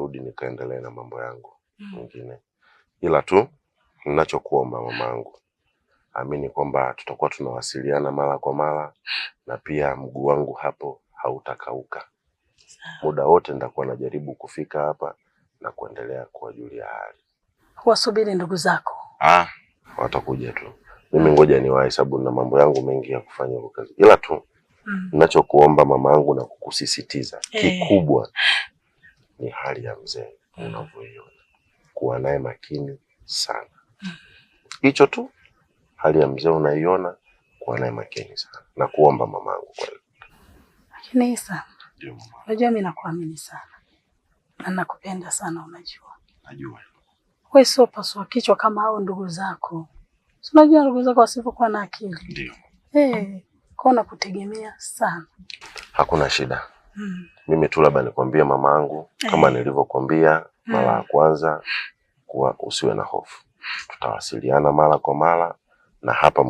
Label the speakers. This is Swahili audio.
Speaker 1: nirudi nikaendelee na mambo yangu mengine. Ila tu ninachokuomba mamangu, amini kwamba tutakuwa tunawasiliana mara kwa mara, na pia mguu wangu hapo hautakauka. Muda wote nitakuwa najaribu kufika hapa na kuendelea kuwajulia hali.
Speaker 2: Wasubiri ndugu zako.
Speaker 1: Watakuja tu. Mimi ngoja niwahi, sababu na mambo yangu mengi ya kufanya huko kazi. Ila tu ninachokuomba mamangu na kukusisitiza kikubwa ni hali ya mzee unavyoiona. Kuwa naye makini sana. Hicho tu, hali ya mzee unaiona, kuwa naye makini sana. Na kuomba mamangu kwa hiyo.
Speaker 2: Lakini Isa, unajua mimi nakuamini sana. Na nakupenda sana unajua.
Speaker 1: Najua.
Speaker 2: Wewe sio paswa kichwa kama hao ndugu zako. Unajua ndugu zako wasipokuwa na akili.
Speaker 1: Ndio.
Speaker 2: Kwa nakutegemea sana.
Speaker 1: Hakuna shida. Mimi tu labda nikwambie mamangu kama nilivyokuambia mara ya kwanza, kuwa usiwe na hofu. Tutawasiliana mara kwa mara na hapa